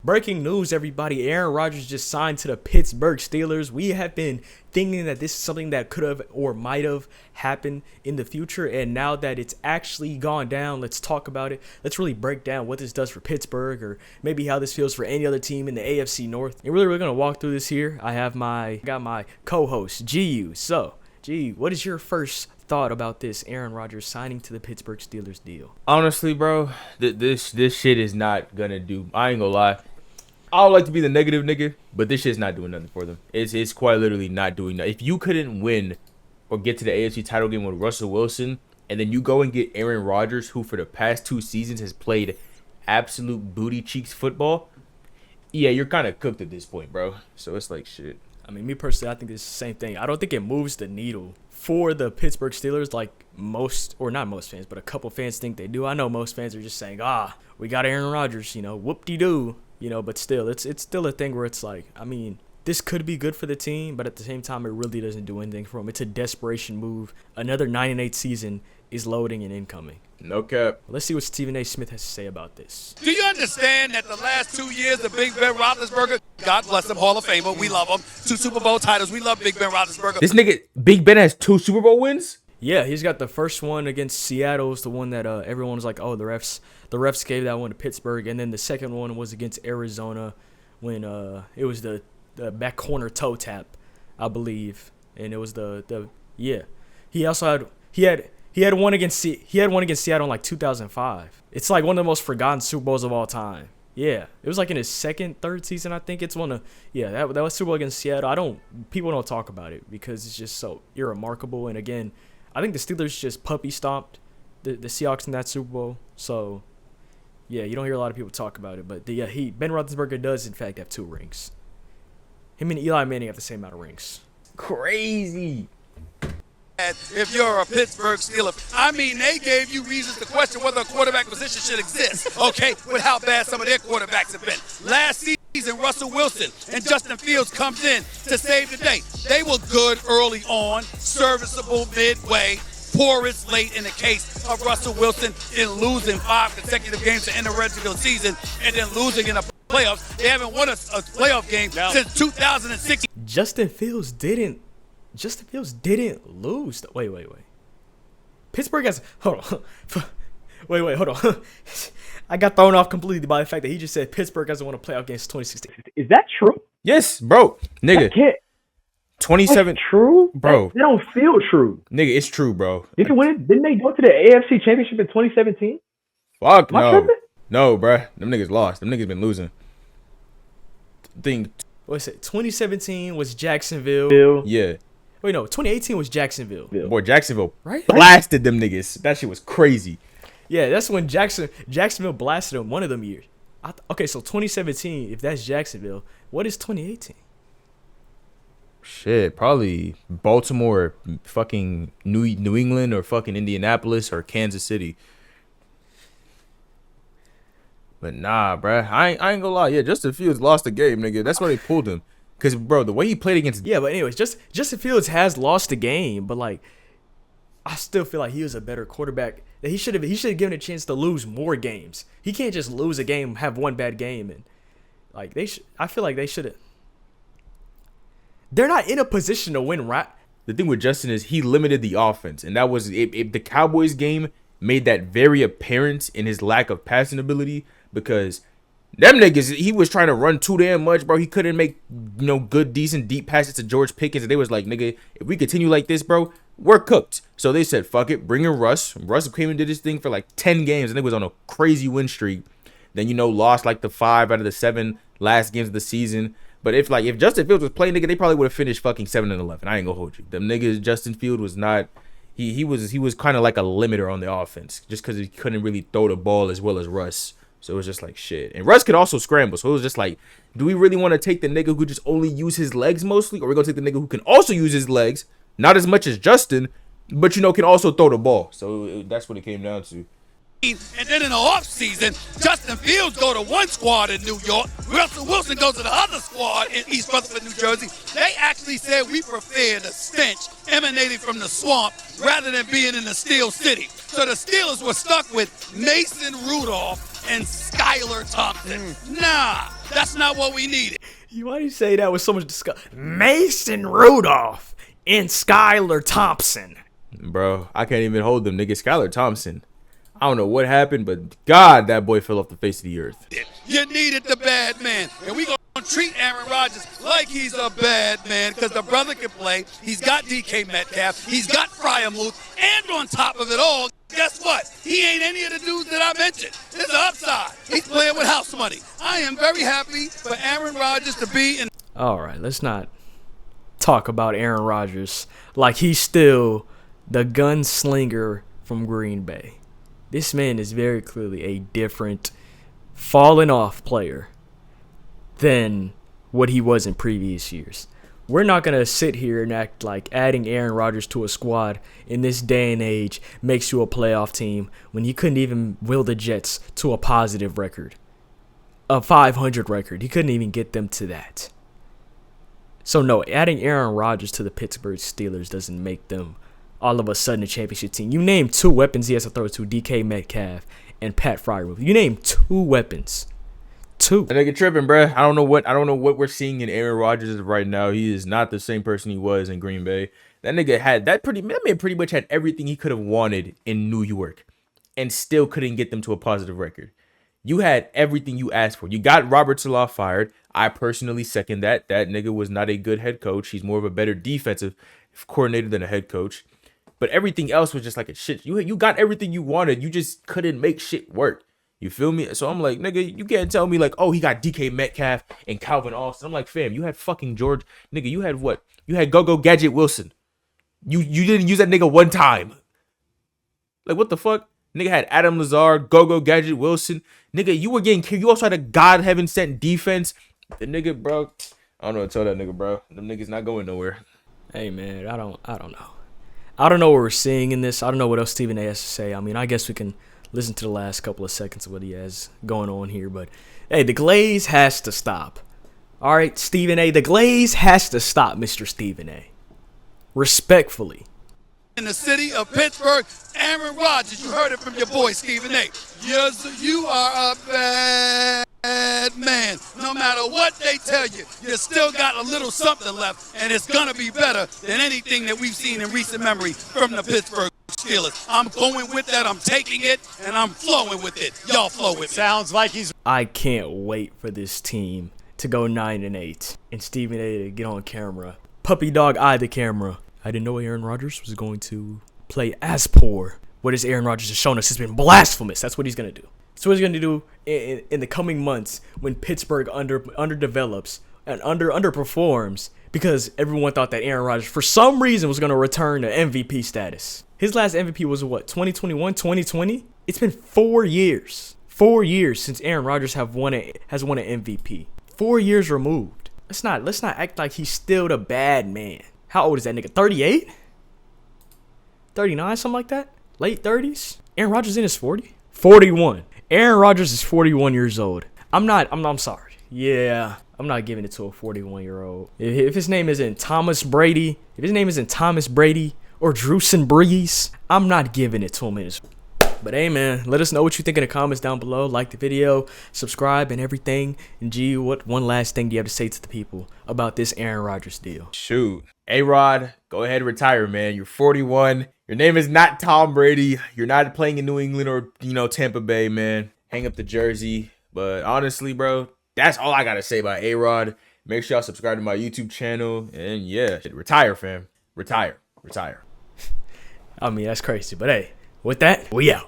Breaking news, everybody. Aaron Rodgers just signed to the Pittsburgh Steelers. We have been thinking that this is something that could have or might have happened in the future. And now that it's actually gone down, let's talk about it. Let's really break down what this does for Pittsburgh, or maybe how this feels for any other team in the AFC North. And really, we're going to walk through this here. I got my co-host, GU. So, GU, what is your first thought about this Aaron Rodgers signing to the Pittsburgh Steelers deal? Honestly, bro, this shit is not gonna do. I ain't gonna lie. I don't like to be the negative nigga, but this shit's not doing nothing for them. It's quite literally not doing nothing. If you couldn't win or get to the AFC title game with Russell Wilson, and then you go and get Aaron Rodgers, who for the past 2 seasons has played absolute booty cheeks football, yeah, you're kind of cooked at this point, bro. So it's like shit. I mean, me personally, I think it's the same thing. I don't think it moves the needle for the Pittsburgh Steelers like most, or not most fans, but a couple fans think they do. I know most fans are just saying, we got Aaron Rodgers, whoop-de-doo. But still, it's still a thing where it's like, I mean, this could be good for the team, but at the same time, it really doesn't do anything for them. It's a desperation move. Another 9-8 season is loading and incoming. No cap. Let's see what Stephen A. Smith has to say about this. Do you understand that the last 2 years of Big Ben Roethlisberger, God bless him, Hall of Famer, we love him, 2 Super Bowl titles, we love Big Ben Roethlisberger. This nigga, Big Ben, has 2 Super Bowl wins? Yeah, he's got the first one against Seattle. It's the one that everyone was like, oh, the refs gave that one to Pittsburgh. And then the second one was against Arizona when it was the back corner toe tap, I believe. And it was yeah. He also had one against Seattle in like 2005. It's like one of the most forgotten Super Bowls of all time. Yeah, it was like in his third season, I think. It's that was Super Bowl against Seattle. People don't talk about it because it's just so irremarkable. And again, I think the Steelers just puppy stomped the Seahawks in that Super Bowl. So, yeah, you don't hear a lot of people talk about it. But, Ben Roethlisberger does, in fact, have 2 rings. Him and Eli Manning have the same amount of rings. Crazy. If you're a Pittsburgh Steeler, I mean, they gave you reasons to question whether a quarterback position should exist, okay, with how bad some of their quarterbacks have been. Last season, Russell Wilson and Justin Fields comes in to save the day. They were good early on, serviceable midway, poorest late in the case of Russell Wilson in losing 5 consecutive games to end the regular season and then losing in the playoffs. They haven't won a playoff game since 2006. Justin Fields didn't lose. Wait. Pittsburgh has. Hold on. Wait, hold on. I got thrown off completely by the fact that he just said Pittsburgh hasn't won a playoff game since 2016. Is that true? Yes, bro. Nigga. 27. That's true? Bro. They don't feel true. Nigga, it's true, bro. Didn't they go to the AFC Championship in 2017? Fuck no. No, bro. Them niggas lost. Them niggas been losing. What's it? 2017 was Jacksonville. Yeah. Wait, no. 2018 was Jacksonville. Boy, Jacksonville right? blasted them niggas. That shit was crazy. Yeah, that's when Jacksonville blasted them one of them years. Okay, so 2017, if that's Jacksonville, what is 2018? Shit, probably Baltimore, fucking New England, or fucking Indianapolis, or Kansas City. But nah, bruh. I ain't gonna lie. Yeah, Justin Fields lost the game, nigga. That's why they pulled him. Because, bro, the way he played against... Yeah, but anyways, Justin Fields has lost the game, but, like, I still feel like he was a better quarterback. That he should have given a chance to lose more games. He can't just lose a game, have one bad game, and, like, I feel like they should have... They're not in a position to win, right? The thing with Justin is he limited the offense, and that was... the Cowboys game made that very apparent in his lack of passing ability, because... Them niggas, he was trying to run too damn much, bro. He couldn't make, good, decent, deep passes to George Pickens. And they was like, nigga, if we continue like this, bro, we're cooked. So they said, fuck it, bring in Russ. Russ came and did his thing for like 10 games. And they was on a crazy win streak. Then, lost like the 5 out of the 7 last games of the season. But if Justin Fields was playing, nigga, they probably would have finished fucking 7-11. I ain't gonna hold you. Them niggas, Justin Fields was not... He was kind of like a limiter on the offense. Just because he couldn't really throw the ball as well as Russ. So it was just like shit. And Russ could also scramble. So it was just like, do we really want to take the nigga who just only use his legs mostly? Or we going to take the nigga who can also use his legs, not as much as Justin, but, can also throw the ball. So that's what it came down to. And then in the offseason, Justin Fields go to one squad in New York. Russell Wilson goes to the other squad in East Rutherford, New Jersey. They actually said we prefer the stench emanating from the swamp rather than being in the Steel City. So the Steelers were stuck with Mason Rudolph and Skylar Thompson. Nah, That's not what we needed. Why do you say that with so much disgust? Mason Rudolph and Skylar Thompson. Bro, I can't even hold them niggas. Skylar Thompson. I don't know what happened, but God, that boy fell off the face of the earth. You needed the bad man. And we going to treat Aaron Rodgers like he's a bad man because the brother can play. He's got DK Metcalf. He's got Fryermuth. And on top of it all, guess what? He ain't any of the dudes that I mentioned. There's an upside. He's playing with house money. I am very happy for Aaron Rodgers to be in. All right, let's not talk about Aaron Rodgers like he's still the gunslinger from Green Bay. This man is very clearly a different, fallen off player than what he was in previous years. We're not going to sit here and act like adding Aaron Rodgers to a squad in this day and age makes you a playoff team when you couldn't even will the Jets to a positive record, a 500 record. He couldn't even get them to that. So no, adding Aaron Rodgers to the Pittsburgh Steelers doesn't make them all of a sudden a championship team. You name two weapons he has to throw to: DK Metcalf and Pat Fryermuth. You name two weapons. Two. That nigga tripping, bruh. I don't know what we're seeing in Aaron Rodgers right now. He is not the same person he was in Green Bay. That nigga had that man pretty much had everything he could have wanted in New York and still couldn't get them to a positive record. You had everything you asked for. You got Robert Saleh fired. I personally second that. That nigga was not a good head coach. He's more of a better defensive coordinator than a head coach. But everything else was just like a shit. You got everything you wanted. You just couldn't make shit work. You feel me? So I'm like, nigga, you can't tell me like, oh, he got DK Metcalf and Calvin Austin. I'm like, fam, you had fucking George. Nigga, you had what? You had Go-Go Gadget Wilson. You didn't use that nigga one time. Like, what the fuck? Nigga had Adam Lazard, Go-Go Gadget Wilson. Nigga, you were getting killed. You also had a God heaven sent defense. The nigga, bro, I don't know what to tell that nigga, bro. Them niggas not going nowhere. Hey, man, I don't know. I don't know what we're seeing in this. I don't know what else Stephen A has to say. I mean, I guess we can listen to the last couple of seconds of what he has going on here. But, hey, the glaze has to stop. All right, Stephen A. The glaze has to stop, Mr. Stephen A. Respectfully. In the city of Pittsburgh, Aaron Rodgers, you heard it from your boy, Stephen A. Yes, you are a bad man. No matter what they tell you, you still got a little something left, and it's going to be better than anything that we've seen in recent memory from the Pittsburgh Steelers. I'm going with that. I'm taking it, and I'm flowing with it. Y'all flow with it. Sounds like he's... I can't wait for this team to go 9-8 and Stephen A to get on camera. Puppy dog eye the camera. I didn't know Aaron Rodgers was going to play as poor. What is Aaron Rodgers has shown us has been blasphemous. That's what he's going to do. That's what he's going to do in the coming months when Pittsburgh underdevelops and underperforms because everyone thought that Aaron Rodgers, for some reason, was going to return to MVP status. His last MVP was what, 2021, 2020? It's been 4 years. 4 years since Aaron Rodgers has won an MVP. 4 years removed. Let's not act like he's still the bad man. How old is that nigga? 38? 39, something like that? Late 30s? Aaron Rodgers in his 40? 41. Aaron Rodgers is 41 years old. I'm sorry. Yeah, I'm not giving it to a 41-year-old. If his name isn't Thomas Brady, or Drewson Brees, I'm not giving it to him. But hey, man, let us know what you think in the comments down below. Like the video, subscribe, and everything. And G, what one last thing do you have to say to the people about this Aaron Rodgers deal? Shoot. A-Rod, go ahead and retire, man. You're 41. Your name is not Tom Brady. You're not playing in New England or, Tampa Bay, man. Hang up the jersey. But honestly, bro, that's all I got to say about A-Rod. Make sure y'all subscribe to my YouTube channel. And yeah, retire, fam. Retire. I mean, that's crazy. But hey, with that, we out.